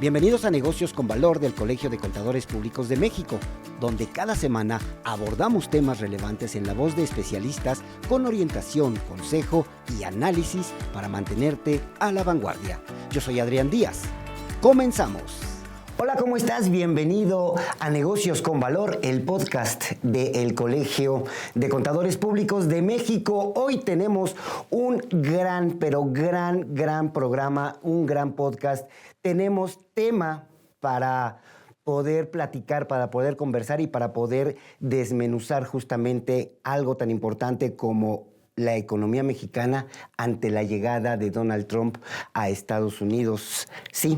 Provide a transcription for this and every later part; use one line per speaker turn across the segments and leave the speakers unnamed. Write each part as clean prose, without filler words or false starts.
Bienvenidos a Negocios con Valor del Colegio de Contadores Públicos de México, donde cada semana abordamos temas relevantes en la voz de especialistas con orientación, consejo y análisis para mantenerte a la vanguardia. Yo soy Adrián Díaz. Comenzamos. Hola, ¿cómo estás? Bienvenido a Negocios con Valor, el podcast del Colegio de Contadores Públicos de México. Hoy tenemos un gran programa, un gran podcast. Tenemos tema para poder platicar, para poder conversar y para poder desmenuzar justamente algo tan importante como la economía mexicana ante la llegada de Donald Trump a Estados Unidos. Sí,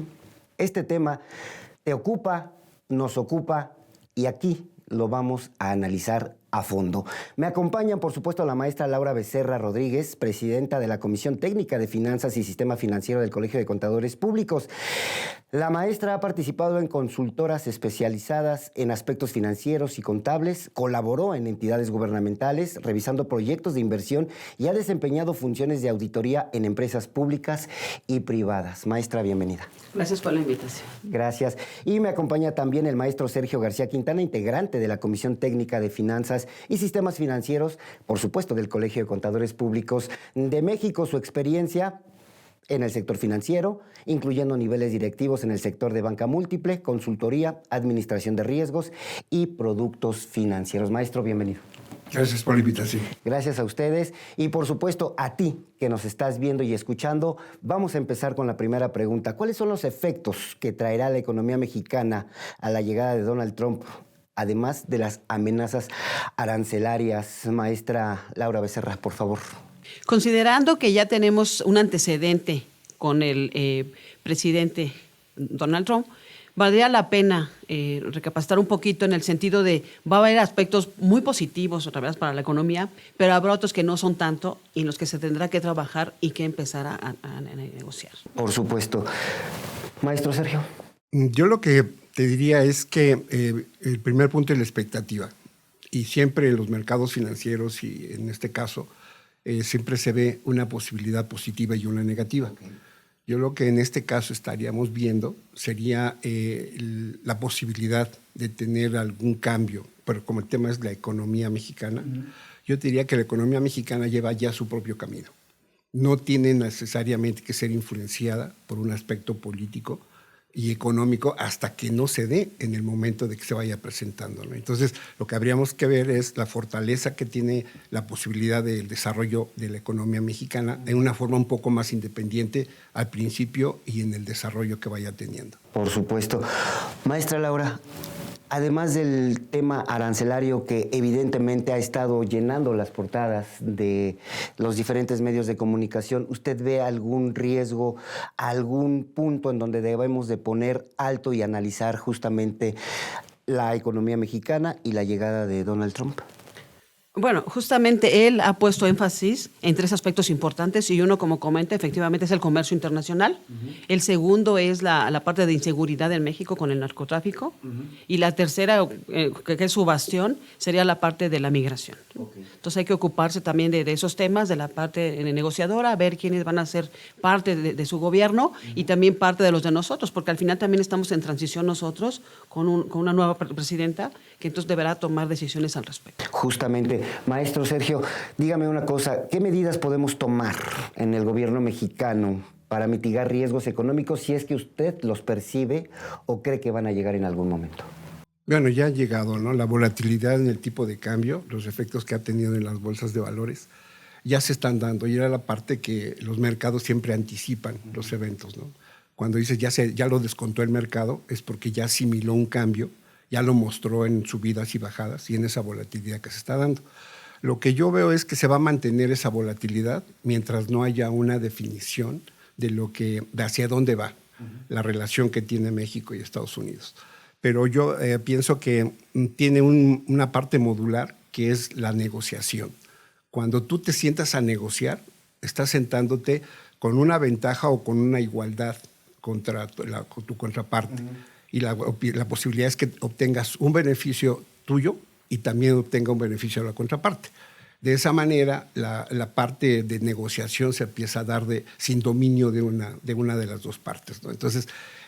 este tema te ocupa, nos ocupa y aquí lo vamos a analizar a fondo. Me acompañan, por supuesto, la maestra Laura Becerra Rodríguez, presidenta de la Comisión Técnica de Finanzas y Sistema Financiero del Colegio de Contadores Públicos. La maestra ha participado en consultoras especializadas en aspectos financieros y contables, colaboró en entidades gubernamentales, revisando proyectos de inversión y ha desempeñado funciones de auditoría en empresas públicas y privadas. Maestra, bienvenida.
Gracias por la invitación.
Gracias. Y me acompaña también el maestro Sergio García Quintana, integrante de la Comisión Técnica de Finanzas y Sistemas Financieros, por supuesto, del Colegio de Contadores Públicos de México. Su experiencia en el sector financiero, incluyendo niveles directivos en el sector de banca múltiple, consultoría, administración de riesgos y productos financieros. Maestro, bienvenido.
Gracias por la invitación.
Gracias a ustedes y, por supuesto, a ti que nos estás viendo y escuchando. Vamos a empezar con la primera pregunta. ¿Cuáles son los efectos que traerá la economía mexicana a la llegada de Donald Trump, además de las amenazas arancelarias? Maestra Laura Becerra, por favor.
Considerando que ya tenemos un antecedente con el presidente Donald Trump, valdría la pena recapacitar un poquito en el sentido de va a haber aspectos muy positivos otra vez para la economía, pero habrá otros que no son tanto y en los que se tendrá que trabajar y que empezar a negociar.
Por supuesto. Maestro Sergio.
Yo lo que te diría es que el primer punto es la expectativa. Y siempre en los mercados financieros y en este caso siempre se ve una posibilidad positiva y una negativa. Okay. Yo lo que en este caso estaríamos viendo sería la posibilidad de tener algún cambio, pero como el tema es la economía mexicana, yo te diría que la economía mexicana lleva ya su propio camino. No tiene necesariamente que ser influenciada por un aspecto político y económico hasta que no se dé en el momento de que se vaya presentando, ¿no? Entonces, lo que habríamos que ver es la fortaleza que tiene la posibilidad del desarrollo de la economía mexicana en una forma un poco más independiente al principio y en el desarrollo que vaya teniendo.
Por supuesto. Maestra Laura, además del tema arancelario que evidentemente ha estado llenando las portadas de los diferentes medios de comunicación, ¿usted ve algún riesgo, algún punto en donde debemos de poner alto y analizar justamente la economía mexicana y la llegada de Donald Trump?
Bueno, justamente él ha puesto énfasis en tres aspectos importantes y uno, como comenta, efectivamente es el comercio internacional. El segundo es la parte de inseguridad en México con el narcotráfico. Y la tercera, que es su bastión, sería la parte de la migración. Okay. Entonces hay que ocuparse también de esos temas, de la parte negociadora, ver quiénes van a ser parte de su gobierno y también parte de los de nosotros, porque al final también estamos en transición nosotros con una nueva presidenta que entonces deberá tomar decisiones al respecto.
Justamente. Maestro Sergio, dígame una cosa, ¿qué medidas podemos tomar en el gobierno mexicano para mitigar riesgos económicos si es que usted los percibe o cree que van a llegar en algún momento?
Bueno, ya han llegado, ¿no? La volatilidad en el tipo de cambio, los efectos que ha tenido en las bolsas de valores, ya se están dando. Y era la parte que los mercados siempre anticipan los eventos, ¿no? Cuando dices ya lo descontó el mercado, es porque ya asimiló un cambio, ya lo mostró en subidas y bajadas y en esa volatilidad que se está dando. Lo que yo veo es que se va a mantener esa volatilidad mientras no haya una definición de hacia dónde va la relación que tiene México y Estados Unidos. Pero yo pienso que tiene una parte modular que es la negociación. Cuando tú te sientas a negociar, estás sentándote con una ventaja o con una igualdad contra tu contraparte. Y la posibilidad es que obtengas un beneficio tuyo y también obtenga un beneficio de la contraparte. De esa manera, la parte de negociación se empieza a dar sin dominio de una de las dos partes, ¿no? Entonces,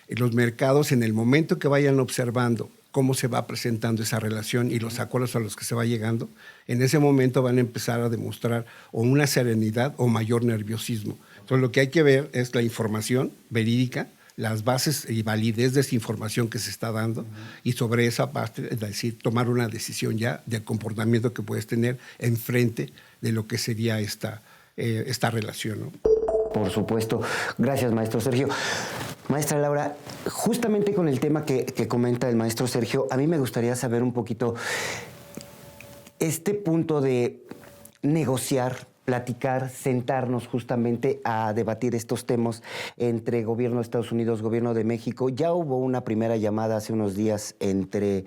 los mercados, en el momento que vayan observando cómo se va presentando esa relación y los acuerdos a los que se va llegando, en ese momento van a empezar a demostrar o una serenidad o mayor nerviosismo. Entonces, lo que hay que ver es la información verídica, las bases y validez de esa información que se está dando, y sobre esa parte, es decir, tomar una decisión ya del comportamiento que puedes tener enfrente de lo que sería esta relación, ¿no?
Por supuesto. Gracias, maestro Sergio. Maestra Laura, justamente con el tema que comenta el maestro Sergio, a mí me gustaría saber un poquito este punto de negociar, platicar, sentarnos justamente a debatir estos temas entre gobierno de Estados Unidos, gobierno de México. Ya hubo una primera llamada hace unos días entre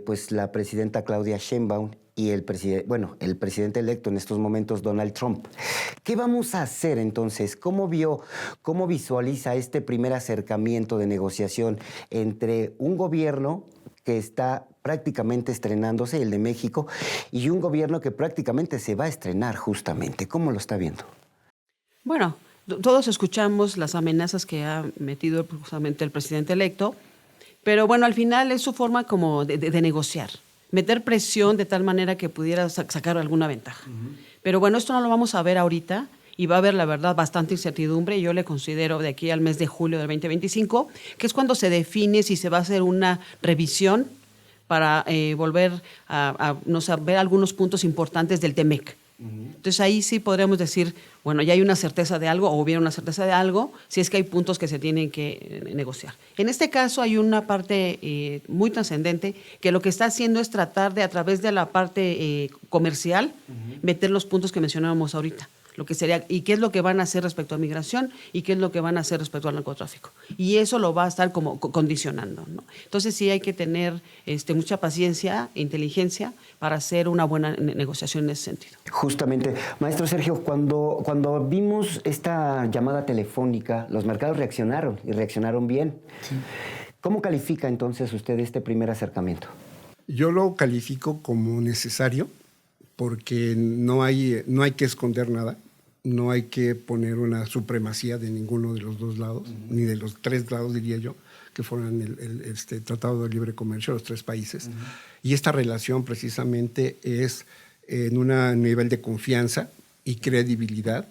pues la presidenta Claudia Sheinbaum y el presidente electo en estos momentos, Donald Trump. ¿Qué vamos a hacer entonces? ¿Cómo visualiza este primer acercamiento de negociación entre un gobierno que está prácticamente estrenándose, el de México, y un gobierno que prácticamente se va a estrenar justamente? ¿Cómo lo está viendo?
Bueno, todos escuchamos las amenazas que ha metido justamente el presidente electo, pero bueno, al final es su forma como de negociar, meter presión de tal manera que pudiera sacar alguna ventaja. Pero bueno, esto no lo vamos a ver ahorita y va a haber, la verdad, bastante incertidumbre. Yo le considero de aquí al mes de julio del 2025, que es cuando se define si se va a hacer una revisión para volver a ver algunos puntos importantes del TEMEC. Entonces ahí sí podríamos decir, bueno, ya hay una certeza de algo o hubiera una certeza de algo, si es que hay puntos que se tienen que negociar. En este caso hay una parte muy trascendente que lo que está haciendo es tratar de, a través de la parte comercial, meter los puntos que mencionábamos ahorita. Lo que sería, y qué es lo que van a hacer respecto a migración y qué es lo que van a hacer respecto al narcotráfico. Y eso lo va a estar como condicionando, ¿no? Entonces sí hay que tener mucha paciencia e inteligencia para hacer una buena negociación en ese sentido.
Justamente. Maestro Sergio, cuando vimos esta llamada telefónica, los mercados reaccionaron y reaccionaron bien. Sí. ¿Cómo califica entonces usted este primer acercamiento?
Yo lo califico como necesario, porque no hay que esconder nada, no hay que poner una supremacía de ninguno de los dos lados, ni de los tres lados, diría yo, que fueran el Tratado de Libre Comercio, los tres países. Y esta relación precisamente es en un nivel de confianza y credibilidad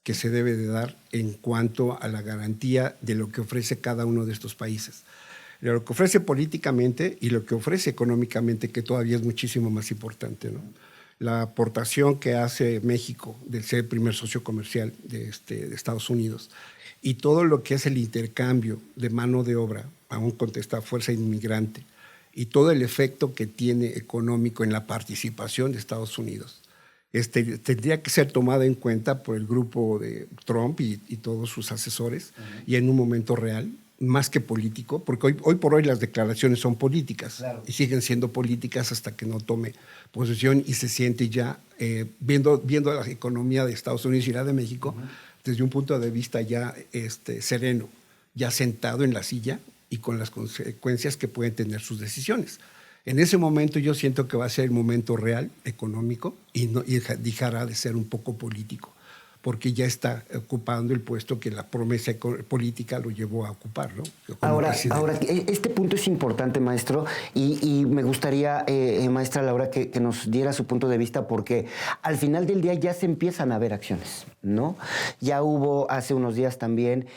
que se debe de dar en cuanto a la garantía de lo que ofrece cada uno de estos países. Lo que ofrece políticamente y lo que ofrece económicamente, que todavía es muchísimo más importante, ¿no? La aportación que hace México de ser el primer socio comercial de Estados Unidos y todo lo que es el intercambio de mano de obra, aún con esta fuerza inmigrante, y todo el efecto que tiene económico en la participación de Estados Unidos, tendría que ser tomada en cuenta por el grupo de Trump y todos sus asesores, y en un momento real, más que político, porque hoy por hoy las declaraciones son políticas, claro, y siguen siendo políticas hasta que no tome posesión y se siente ya viendo la economía de Estados Unidos y la de México desde un punto de vista ya sereno, ya sentado en la silla y con las consecuencias que pueden tener sus decisiones. En ese momento yo siento que va a ser el momento real, económico, y dejará de ser un poco político, porque ya está ocupando el puesto que la promesa política lo llevó a ocupar, ¿no?
Ahora, este punto es importante, maestro, y me gustaría, maestra Laura, que nos diera su punto de vista, porque al final del día ya se empiezan a ver acciones, ¿no? Ya hubo hace unos días también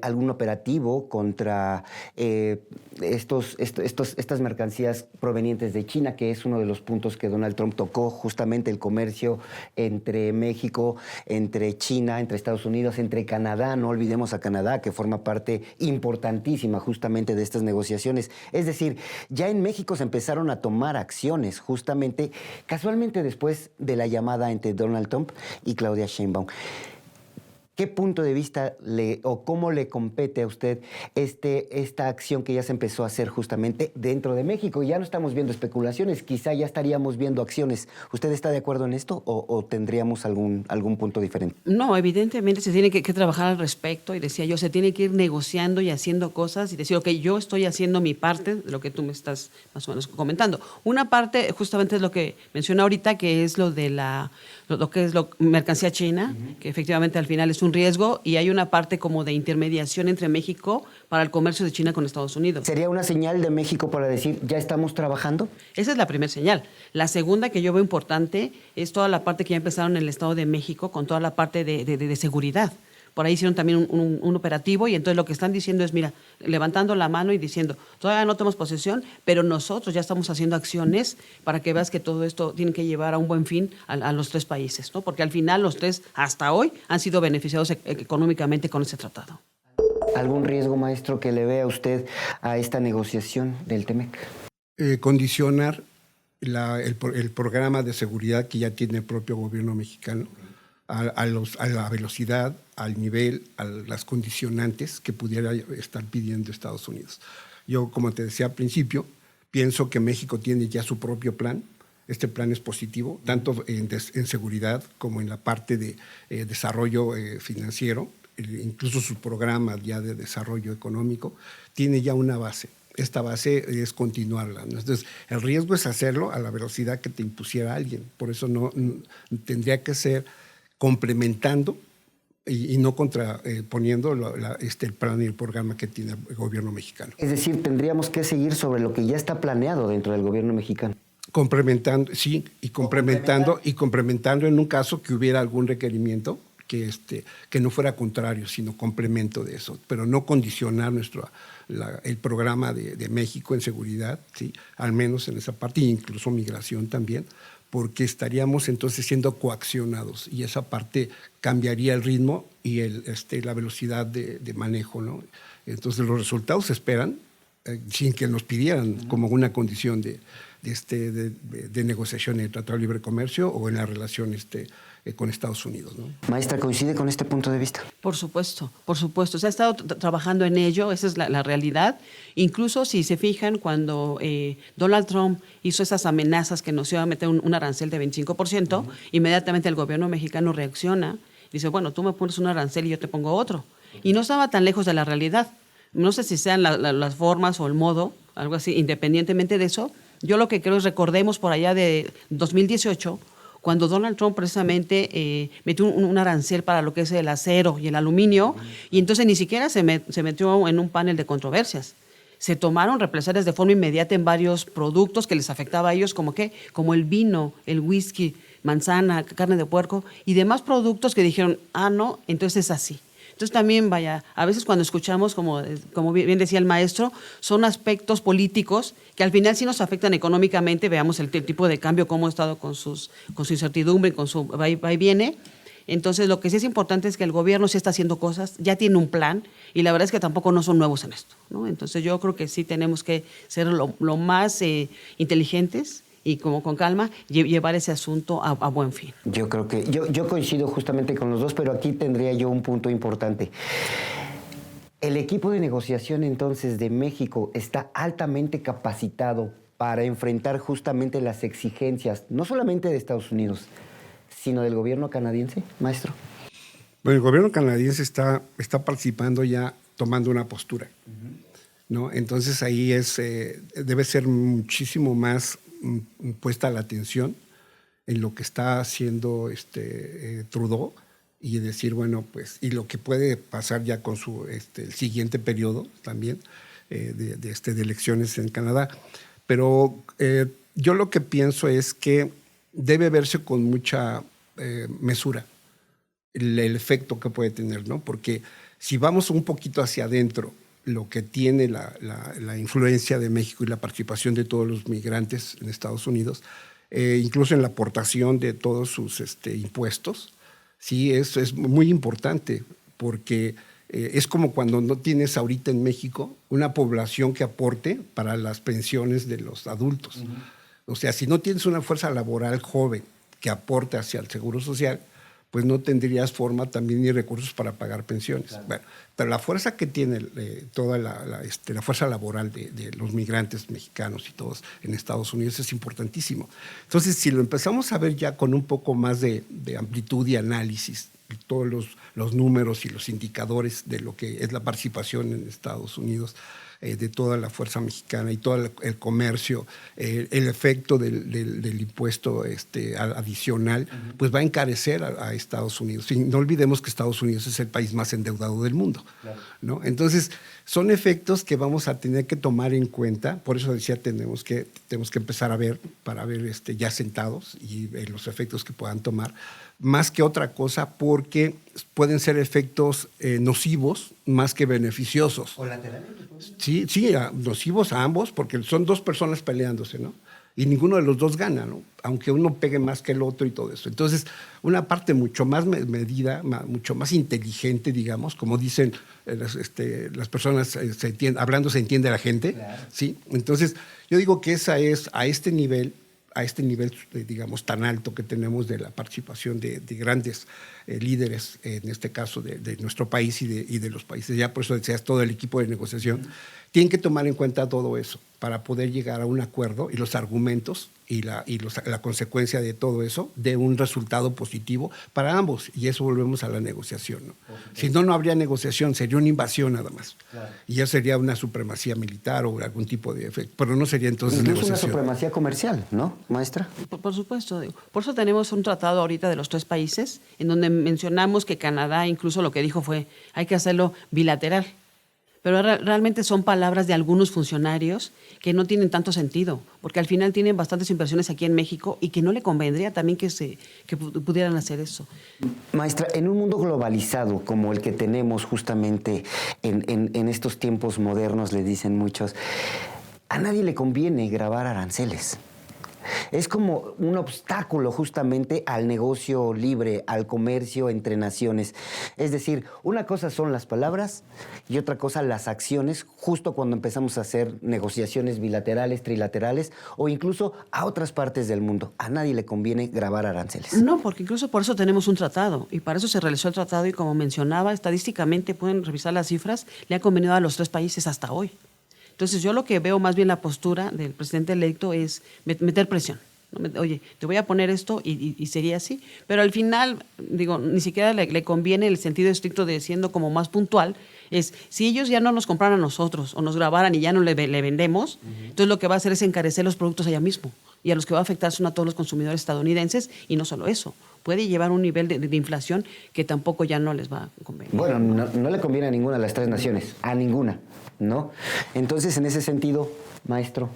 algún operativo contra estas mercancías provenientes de China, que es uno de los puntos que Donald Trump tocó, justamente el comercio entre México, entre China, entre Estados Unidos, entre Canadá. No olvidemos a Canadá, que forma parte importantísima justamente de estas negociaciones. Es decir, ya en México se empezaron a tomar acciones justamente, casualmente después de la llamada entre Donald Trump y Claudia Sheinbaum. ¿Qué punto de vista o cómo le compete a usted esta acción que ya se empezó a hacer justamente dentro de México? Ya no estamos viendo especulaciones, quizá ya estaríamos viendo acciones. ¿Usted está de acuerdo en esto o tendríamos algún punto diferente?
No, evidentemente se tiene que trabajar al respecto y decía yo, se tiene que ir negociando y haciendo cosas y decir, ok, yo estoy haciendo mi parte de lo que tú me estás más o menos comentando. Una parte justamente es lo que menciona ahorita, que es lo de lo que es mercancía china, que efectivamente al final es un riesgo, y hay una parte como de intermediación entre México para el comercio de China con Estados Unidos.
¿Sería una señal de México para decir, ya estamos trabajando?
Esa es la primera señal. La segunda que yo veo importante es toda la parte que ya empezaron en el Estado de México con toda la parte de seguridad. Por ahí hicieron también un operativo y entonces lo que están diciendo es, mira, levantando la mano y diciendo, todavía no tenemos posesión, pero nosotros ya estamos haciendo acciones para que veas que todo esto tiene que llevar a un buen fin a los tres países, ¿no? Porque al final los tres, hasta hoy, han sido beneficiados económicamente con ese tratado.
¿Algún riesgo, maestro, que le vea usted a esta negociación del TEMEC?
Condicionar el programa de seguridad que ya tiene el propio gobierno mexicano a la velocidad, al nivel, a las condicionantes que pudiera estar pidiendo Estados Unidos. Yo, como te decía al principio, pienso que México tiene ya su propio plan. Este plan es positivo, tanto en seguridad como en la parte de desarrollo financiero. Incluso su programa ya de desarrollo económico tiene ya una base. Esta base es continuarla, ¿no? Entonces, el riesgo es hacerlo a la velocidad que te impusiera alguien. Por eso no tendría que ser complementando y no contraponiendo el plan y el programa que tiene el gobierno mexicano.
Es decir, tendríamos que seguir sobre lo que ya está planeado dentro del gobierno mexicano.
Complementando, sí, y complementando en un caso que hubiera algún requerimiento que no fuera contrario, sino complemento de eso, pero no condicionar el programa de México en seguridad, ¿sí? Al menos en esa parte, e incluso migración también, porque estaríamos entonces siendo coaccionados y esa parte cambiaría el ritmo y la velocidad de manejo, ¿no? Entonces los resultados se esperan sin que nos pidieran como una condición de negociación en el Tratado de Libre Comercio o en la relación con Estados Unidos, ¿no?
Maestra, ¿coincide con este punto de vista?
Por supuesto, por supuesto. Se ha estado trabajando en ello, esa es la realidad. Incluso si se fijan, cuando Donald Trump hizo esas amenazas que nos iba a meter un arancel de 25%, inmediatamente el gobierno mexicano reacciona, dice, bueno, tú me pones un arancel y yo te pongo otro. Y no estaba tan lejos de la realidad. No sé si sean las formas o el modo, algo así, independientemente de eso. Yo lo que creo es, recordemos por allá de 2018, cuando Donald Trump precisamente metió un arancel para lo que es el acero y el aluminio, y entonces ni siquiera se metió en un panel de controversias. Se tomaron represalias de forma inmediata en varios productos que les afectaba a ellos, como el vino, el whisky, manzana, carne de puerco y demás productos que dijeron, no, entonces es así. Entonces también, vaya, a veces cuando escuchamos, como bien decía el maestro, son aspectos políticos que al final sí nos afectan económicamente. Veamos el tipo de cambio, cómo ha estado con su incertidumbre, con su va y viene. Entonces, lo que sí es importante es que el gobierno sí está haciendo cosas, ya tiene un plan, y la verdad es que tampoco no son nuevos en esto, ¿no? Entonces, yo creo que sí tenemos que ser lo más inteligentes y como con calma llevar ese asunto a buen fin.
Yo creo que yo coincido justamente con los dos, pero aquí tendría yo un punto importante. El equipo de negociación entonces de México está altamente capacitado para enfrentar justamente las exigencias, no solamente de Estados Unidos, sino del gobierno canadiense, maestro.
Bueno, el gobierno canadiense está participando ya, tomando una postura, ¿no? Entonces ahí debe ser muchísimo más puesta la atención en lo que está haciendo Trudeau y decir, bueno, pues, y lo que puede pasar ya con el siguiente periodo también de elecciones en Canadá. Pero yo lo que pienso es que debe verse con mucha mesura el efecto que puede tener, ¿no? Porque si vamos un poquito hacia adentro, lo que tiene la influencia de México y la participación de todos los migrantes en Estados Unidos, incluso en la aportación de todos sus impuestos, sí, es muy importante, porque es como cuando no tienes ahorita en México una población que aporte para las pensiones de los adultos. O sea, si no tienes una fuerza laboral joven que aporte hacia el Seguro Social, pues no tendrías forma también ni recursos para pagar pensiones. Claro. Bueno, pero la fuerza que tiene toda la fuerza laboral de los migrantes mexicanos y todos en Estados Unidos es importantísimo. Entonces, si lo empezamos a ver ya con un poco más de amplitud y análisis, todos los números y los indicadores de lo que es la participación en Estados Unidos, de toda la fuerza mexicana y todo el comercio, el efecto del impuesto adicional, pues va a encarecer a Estados Unidos. Y no olvidemos que Estados Unidos es el país más endeudado del mundo, claro, ¿no? Entonces, son efectos que vamos a tener que tomar en cuenta. Por eso decía, tenemos que empezar a ver, para ver ya sentados y los efectos que puedan tomar, más que otra cosa, porque pueden ser efectos nocivos más que beneficiosos.
¿O laterales?
Sí, nocivos a ambos, porque son dos personas peleándose, ¿no? Y ninguno de los dos gana, ¿no? Aunque uno pegue más que el otro y todo eso. Entonces, una parte mucho más medida, mucho más inteligente, digamos, como dicen las personas, hablando se entiende la gente, claro, ¿sí? Entonces, yo digo que esa es a este nivel, digamos, tan alto que tenemos de la participación de grandes líderes, en este caso de nuestro país y de los países, ya por eso decías, todo el equipo de negociación, tienen que tomar en cuenta todo eso para poder llegar a un acuerdo y los argumentos y la consecuencia de todo eso de un resultado positivo para ambos. Y eso volvemos a la negociación, ¿no? Si no, no habría negociación, sería una invasión nada más. Claro. Y ya sería una supremacía militar o algún tipo de efecto. Pero no sería entonces
incluso
negociación.
Una supremacía comercial, ¿no, maestra?
Por supuesto. Por eso tenemos un tratado ahorita de los 3 países en donde mencionamos que Canadá incluso lo que dijo fue hay que hacerlo bilateral. Pero realmente son palabras de algunos funcionarios que no tienen tanto sentido, porque al final tienen bastantes inversiones aquí en México y que no le convendría también que pudieran hacer eso.
Maestra, en un mundo globalizado como el que tenemos justamente en estos tiempos modernos, le dicen muchos, a nadie le conviene gravar aranceles. Es como un obstáculo justamente al negocio libre, al comercio entre naciones. Es decir, una cosa son las palabras y otra cosa las acciones, justo cuando empezamos a hacer negociaciones bilaterales, trilaterales o incluso a otras partes del mundo. A nadie le conviene gravar aranceles.
No, porque incluso por eso tenemos un tratado y para eso se realizó el tratado y como mencionaba, estadísticamente pueden revisar las cifras, le ha convenido a los 3 países hasta hoy. Entonces, yo lo que veo más bien la postura del presidente electo es meter presión. Oye, te voy a poner esto y sería así. Pero al final, digo, ni siquiera le conviene el sentido estricto de siendo como más puntual. Es, si ellos ya no nos compraran a nosotros o nos grabaran y ya no le vendemos, entonces lo que va a hacer es encarecer los productos allá mismo. Y a los que va a afectar son a todos los consumidores estadounidenses y no solo eso. Puede llevar un nivel de inflación que tampoco ya no les va a convenir.
Bueno, no le conviene a ninguna de las 3 naciones, a ninguna, ¿no? Entonces, en ese sentido, maestro,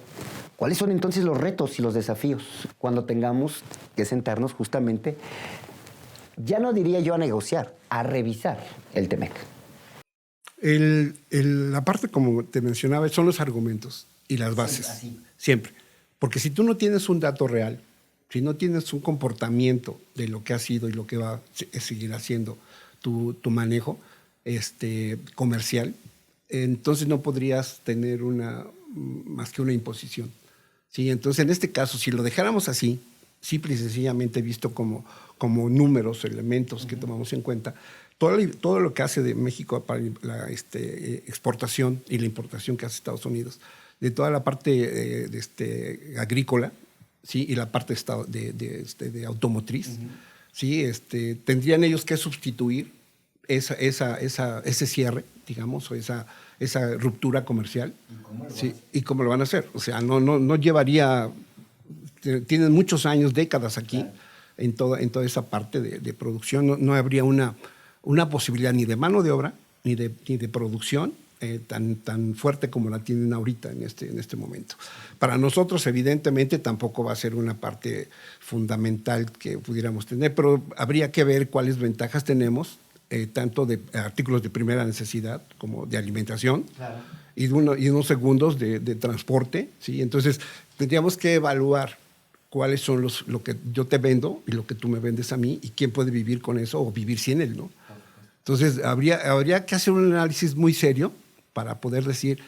¿cuáles son entonces los retos y los desafíos cuando tengamos que sentarnos justamente, ya no diría yo a negociar, a revisar el TEMEC?
La parte, como te mencionaba, son los argumentos y las bases, sí, siempre. Porque si tú no tienes un dato real, si no tienes un comportamiento de lo que ha sido y lo que va a seguir haciendo tu manejo comercial, entonces no podrías tener más que una imposición. Sí, entonces, en este caso, si lo dejáramos así, simple y sencillamente visto como números, elementos que tomamos en cuenta, todo lo que hace de México para la exportación y la importación que hace Estados Unidos, de toda la parte agrícola, ¿sí? Y la parte de automotriz, ¿sí? Tendrían ellos que sustituir ese cierre, digamos, o esa ruptura comercial. ¿Y cómo lo van a hacer? O sea, no llevaría... Tienen muchos años, décadas aquí, claro, en toda esa parte de producción. No habría una posibilidad ni de mano de obra, ni de producción tan fuerte como la tienen ahorita en este momento. Para nosotros, evidentemente, tampoco va a ser una parte fundamental que pudiéramos tener, pero habría que ver cuáles ventajas tenemos, tanto de artículos de primera necesidad como de alimentación, claro, y unos segundos de transporte, ¿sí? Entonces, tendríamos que evaluar cuáles son lo que yo te vendo y lo que tú me vendes a mí y quién puede vivir con eso o vivir sin él, ¿no? Entonces, habría que hacer un análisis muy serio para poder decir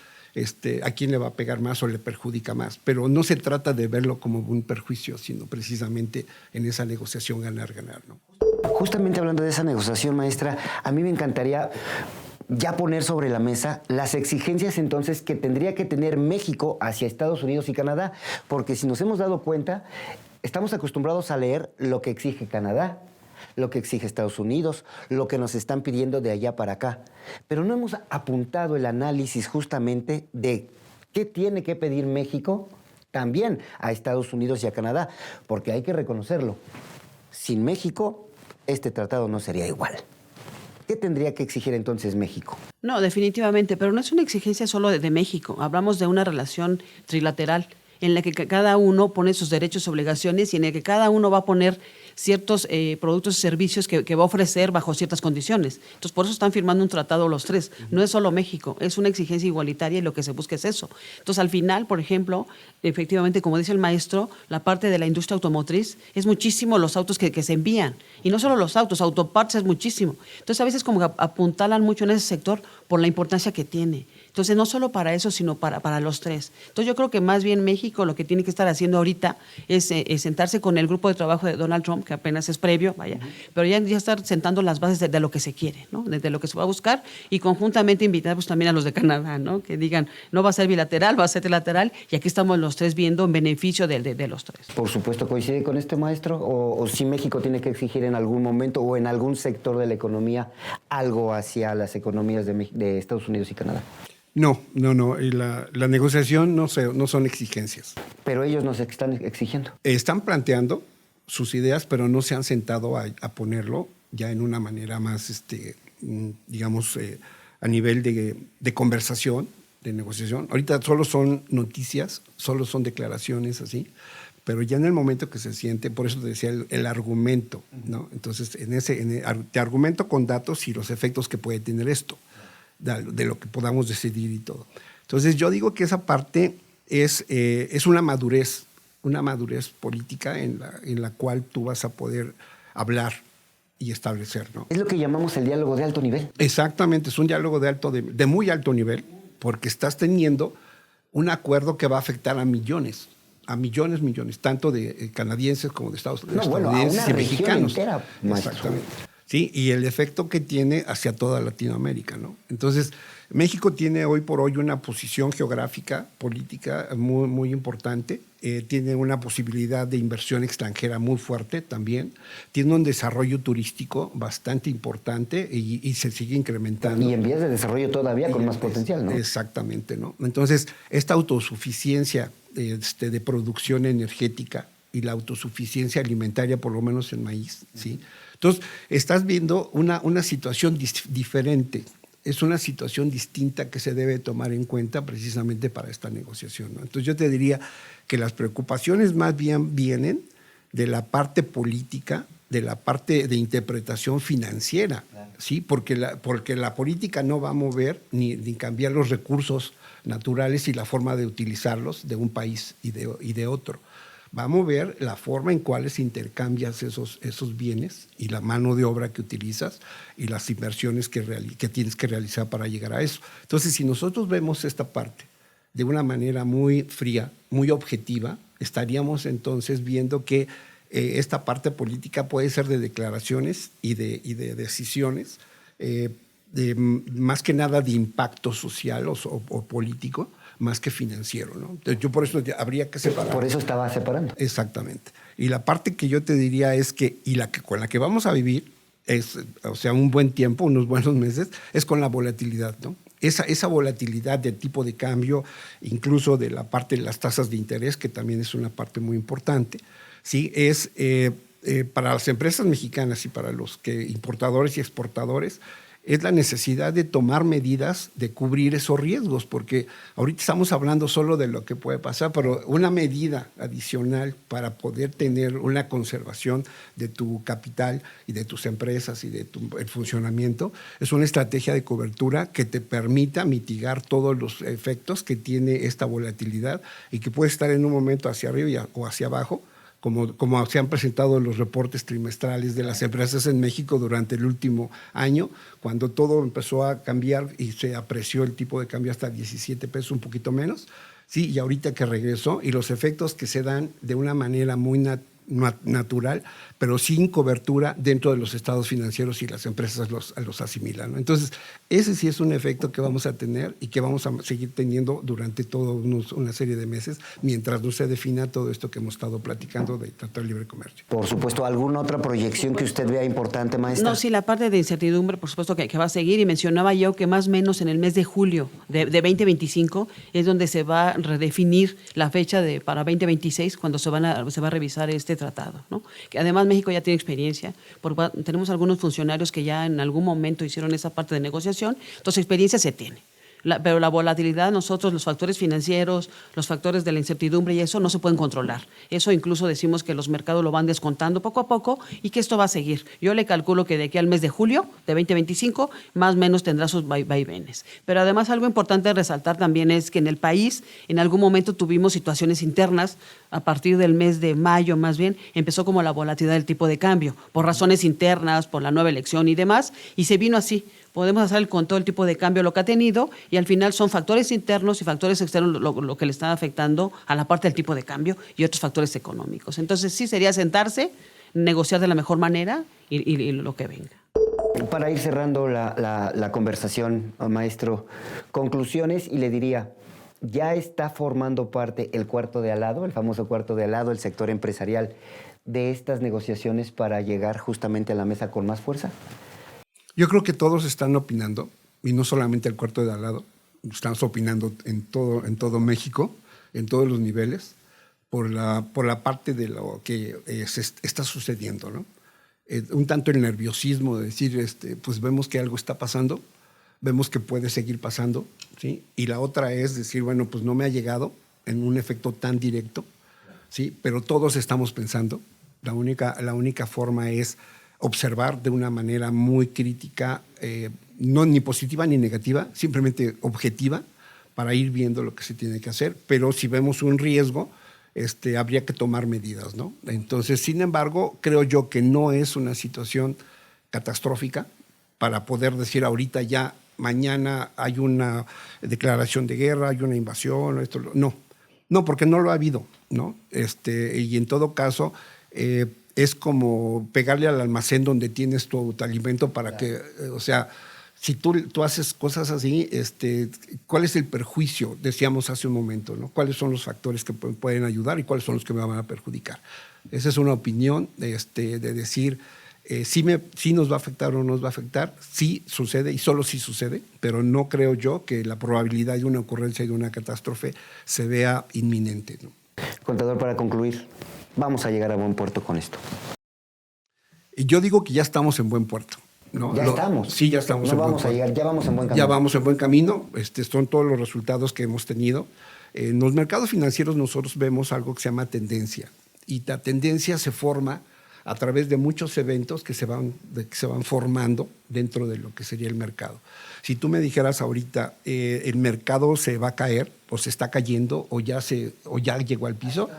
a quién le va a pegar más o le perjudica más. Pero no se trata de verlo como un perjuicio, sino precisamente en esa negociación ganar-ganar, ¿no?
Justamente hablando de esa negociación, maestra, a mí me encantaría ya poner sobre la mesa las exigencias entonces que tendría que tener México hacia Estados Unidos y Canadá, porque si nos hemos dado cuenta, estamos acostumbrados a leer lo que exige Canadá, lo que exige Estados Unidos, lo que nos están pidiendo de allá para acá, pero no hemos apuntado el análisis justamente de qué tiene que pedir México también a Estados Unidos y a Canadá, porque hay que reconocerlo, sin México este tratado no sería igual. ¿Qué tendría que exigir entonces México?
No, definitivamente, pero no es una exigencia solo de México. Hablamos de una relación trilateral en la que cada uno pone sus derechos y obligaciones y en la que cada uno va a poner ciertos productos y servicios que va a ofrecer bajo ciertas condiciones. Entonces, por eso están firmando un tratado los tres. No es solo México, es una exigencia igualitaria y lo que se busca es eso. Entonces, al final, por ejemplo, efectivamente, como dice el maestro, la parte de la industria automotriz es muchísimo los autos que se envían. Y no solo los autos, autoparts es muchísimo. Entonces, a veces como que apuntalan mucho en ese sector por la importancia que tiene. Entonces, no solo para eso, sino para los tres. Entonces, yo creo que más bien México lo que tiene que estar haciendo ahorita es sentarse con el grupo de trabajo de Donald Trump, que apenas es previo, vaya, pero ya estar sentando las bases de lo que se quiere, ¿no? De lo que se va a buscar y conjuntamente invitar pues, también a los de Canadá, ¿no? Que digan, no va a ser bilateral, va a ser trilateral y aquí estamos los tres viendo en beneficio de los tres.
Por supuesto, ¿coincide con este maestro? ¿O si México tiene que exigir en algún momento o en algún sector de la economía algo hacia las economías de Estados Unidos y Canadá?
No. Y la negociación no son exigencias.
Pero ellos nos están exigiendo.
Están planteando sus ideas, pero no se han sentado a ponerlo ya en una manera más, digamos, a nivel de conversación, de negociación. Ahorita solo son noticias, solo son declaraciones así, pero ya en el momento que se siente, por eso te decía el argumento, ¿no? Entonces, te argumento con datos y los efectos que puede tener esto, de lo que podamos decidir y todo. Entonces, yo digo que esa parte es una madurez política en la cual tú vas a poder hablar y establecer, ¿no?
Es lo que llamamos el diálogo de alto nivel.
Exactamente, es un diálogo de muy alto nivel, porque estás teniendo un acuerdo que va a afectar a millones, tanto de canadienses como de estadounidenses
a una
y mexicanos.
Entera, maestro.
Exactamente. Sí, y el efecto que tiene hacia toda Latinoamérica, ¿no? Entonces, México tiene hoy por hoy una posición geográfica, política muy, muy importante. Tiene una posibilidad de inversión extranjera muy fuerte también. Tiene un desarrollo turístico bastante importante y se sigue incrementando.
Y en vías de desarrollo todavía con más potencial, ¿no?
Exactamente, ¿no? Entonces, esta autosuficiencia de producción energética y la autosuficiencia alimentaria, por lo menos en maíz, ¿sí? Entonces, estás viendo una situación diferente. Es una situación distinta que se debe tomar en cuenta precisamente para esta negociación, ¿no? Entonces, yo te diría que las preocupaciones más bien vienen de la parte política, de la parte de interpretación financiera, claro. ¿Sí? Porque la política no va a mover ni cambiar los recursos naturales y la forma de utilizarlos de un país y de otro. Va a mover la forma en cuales intercambias esos bienes y la mano de obra que utilizas y las inversiones que tienes que realizar para llegar a eso. Entonces, si nosotros vemos esta parte de una manera muy fría, muy objetiva, estaríamos entonces viendo que esta parte política puede ser de declaraciones y de decisiones, más que nada de impacto social o político, más que financiero, ¿no? Entonces, yo por eso habría que separar.
Por eso estaba separando.
Exactamente. Y la parte que yo te diría es que, con la que vamos a vivir, un buen tiempo, unos buenos meses, es con la volatilidad, ¿no? Esa volatilidad del tipo de cambio, incluso de la parte de las tasas de interés, que también es una parte muy importante, ¿sí? Es para las empresas mexicanas y para los importadores y exportadores, es la necesidad de tomar medidas de cubrir esos riesgos, porque ahorita estamos hablando solo de lo que puede pasar, pero una medida adicional para poder tener una conservación de tu capital y de tus empresas y de el funcionamiento es una estrategia de cobertura que te permita mitigar todos los efectos que tiene esta volatilidad y que puede estar en un momento hacia arriba o hacia abajo, como se han presentado los reportes trimestrales de las empresas en México durante el último año, cuando todo empezó a cambiar y se apreció el tipo de cambio hasta 17 pesos, un poquito menos, ¿sí? Y ahorita que regresó, y los efectos que se dan de una manera muy natural, pero sin cobertura dentro de los estados financieros y las empresas los asimilan, ¿no? Entonces, ese sí es un efecto que vamos a tener y que vamos a seguir teniendo durante toda una serie de meses, mientras no se defina todo esto que hemos estado platicando de Tratado de Libre Comercio.
Por supuesto, ¿alguna otra proyección que usted vea importante, maestra?
No, sí, la parte de incertidumbre, por supuesto que va a seguir, y mencionaba yo que más o menos en el mes de julio de 2025 es donde se va a redefinir la fecha para 2026, cuando se va a revisar este tratado, ¿no? Que además México ya tiene experiencia, tenemos algunos funcionarios que ya en algún momento hicieron esa parte de negociación, entonces experiencia se tiene. Pero la volatilidad, nosotros, los factores financieros, los factores de la incertidumbre y eso no se pueden controlar. Eso incluso decimos que los mercados lo van descontando poco a poco y que esto va a seguir. Yo le calculo que de aquí al mes de julio de 2025 más o menos tendrá sus vaivenes. Pero además algo importante de resaltar también es que en el país en algún momento tuvimos situaciones internas. A partir del mes de mayo más bien empezó como la volatilidad del tipo de cambio por razones internas, por la nueva elección y demás, y se vino así. Podemos hacer con todo el tipo de cambio lo que ha tenido, y al final son factores internos y factores externos lo que le están afectando a la parte del tipo de cambio y otros factores económicos. Entonces sí sería sentarse, negociar de la mejor manera y lo que venga.
Para ir cerrando la conversación, maestro, conclusiones, y le diría, ¿ya está formando parte el cuarto de al lado, el famoso cuarto de al lado, el sector empresarial, de estas negociaciones para llegar justamente a la mesa con más fuerza?
Yo creo que todos están opinando, y no solamente el cuarto de al lado, estamos opinando en todo México, en todos los niveles, por la parte de lo que está sucediendo, ¿no? Un tanto el nerviosismo de decir, pues vemos que algo está pasando, vemos que puede seguir pasando, ¿sí? Y la otra es decir, bueno, pues no me ha llegado en un efecto tan directo, ¿sí? Pero todos estamos pensando. La única forma es observar de una manera muy crítica, no ni positiva ni negativa, simplemente objetiva, para ir viendo lo que se tiene que hacer. Pero si vemos un riesgo, habría que tomar medidas, ¿no? Entonces, sin embargo, creo yo que no es una situación catastrófica para poder decir ahorita ya, mañana hay una declaración de guerra, hay una invasión, no, porque no lo ha habido, ¿no? Y en todo caso, es como pegarle al almacén donde tienes tu alimento para que, o sea, si tú haces cosas así, ¿cuál es el perjuicio? Decíamos hace un momento, ¿no? ¿Cuáles son los factores que pueden ayudar y cuáles son los que me van a perjudicar? Esa es una opinión de decir, si nos va a afectar o no nos va a afectar. Sí sucede, y solo sí sucede, pero no creo yo que la probabilidad de una ocurrencia de una catástrofe se vea inminente, ¿no?
Contador, para concluir, vamos a llegar a buen puerto con esto.
Y yo digo que ya estamos en buen puerto, ¿no?
Ya estamos.
Sí, ya estamos en buen puerto.
Ya vamos en buen camino.
Ya vamos en buen camino. Son todos los resultados que hemos tenido. En los mercados financieros nosotros vemos algo que se llama tendencia. Y la tendencia se forma a través de muchos eventos que se van formando dentro de lo que sería el mercado. Si tú me dijeras ahorita, el mercado se va a caer, o se está cayendo, o ya llegó al piso,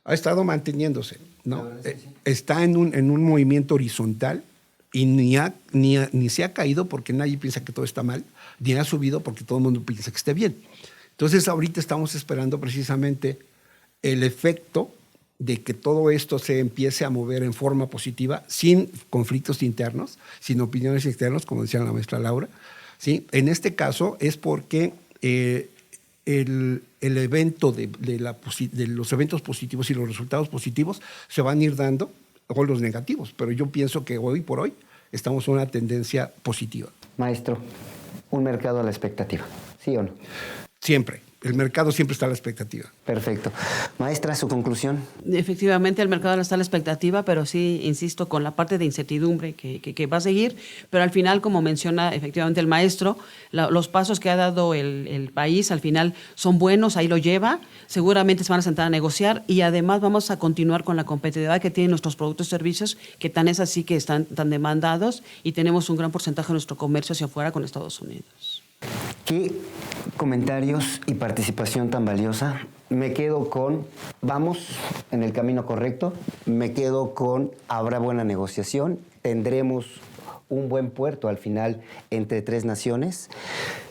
ha estado manteniéndose, ¿no? Sí. Está en un movimiento horizontal y ni se ha caído porque nadie piensa que todo está mal, ni ha subido porque todo el mundo piensa que esté bien. Entonces ahorita estamos esperando precisamente el efecto de que todo esto se empiece a mover en forma positiva, sin conflictos internos, sin opiniones externas, como decía la maestra Laura, ¿sí? En este caso es porque el evento de los eventos positivos y los resultados positivos se van a ir dando, o los negativos, pero yo pienso que hoy por hoy estamos en una tendencia positiva.
Maestro, un mercado a la expectativa, ¿sí o no?
Siempre. El mercado siempre está a la expectativa.
Perfecto. Maestra, su conclusión.
Efectivamente, el mercado está a la expectativa, pero sí, insisto, con la parte de incertidumbre que va a seguir, pero al final, como menciona efectivamente el maestro, los pasos que ha dado el país al final son buenos, ahí lo lleva, seguramente se van a sentar a negociar, y además vamos a continuar con la competitividad que tienen nuestros productos y servicios, que tan es así que están tan demandados, y tenemos un gran porcentaje de nuestro comercio hacia afuera con Estados Unidos.
¿Qué comentarios y participación tan valiosa? Me quedo con, vamos en el camino correcto, me quedo con, habrá buena negociación, tendremos un buen puerto al final entre tres naciones.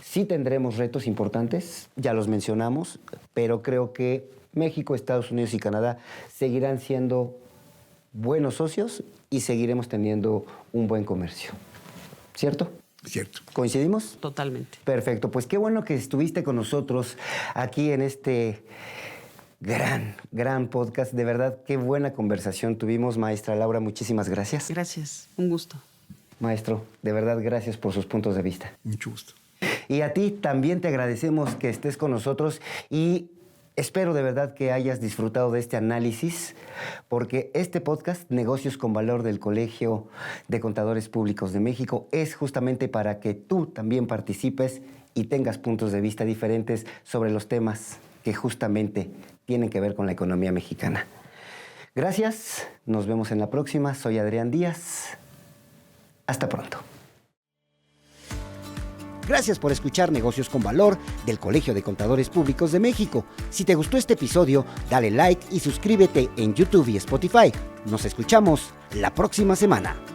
Sí tendremos retos importantes, ya los mencionamos, pero creo que México, Estados Unidos y Canadá seguirán siendo buenos socios y seguiremos teniendo un buen comercio. ¿Cierto?
Cierto.
¿Coincidimos?
Totalmente.
Perfecto, pues qué bueno que estuviste con nosotros aquí en este gran podcast. De verdad, qué buena conversación tuvimos, maestra Laura. Muchísimas gracias.
Gracias, un gusto.
Maestro, de verdad, gracias por sus puntos de vista.
Mucho gusto.
Y a ti también te agradecemos que estés con nosotros y espero de verdad que hayas disfrutado de este análisis, porque este podcast, Negocios con Valor del Colegio de Contadores Públicos de México, es justamente para que tú también participes y tengas puntos de vista diferentes sobre los temas que justamente tienen que ver con la economía mexicana. Gracias, nos vemos en la próxima. Soy Adrián Díaz. Hasta pronto. Gracias por escuchar Negocios con Valor del Colegio de Contadores Públicos de México. Si te gustó este episodio, dale like y suscríbete en YouTube y Spotify. Nos escuchamos la próxima semana.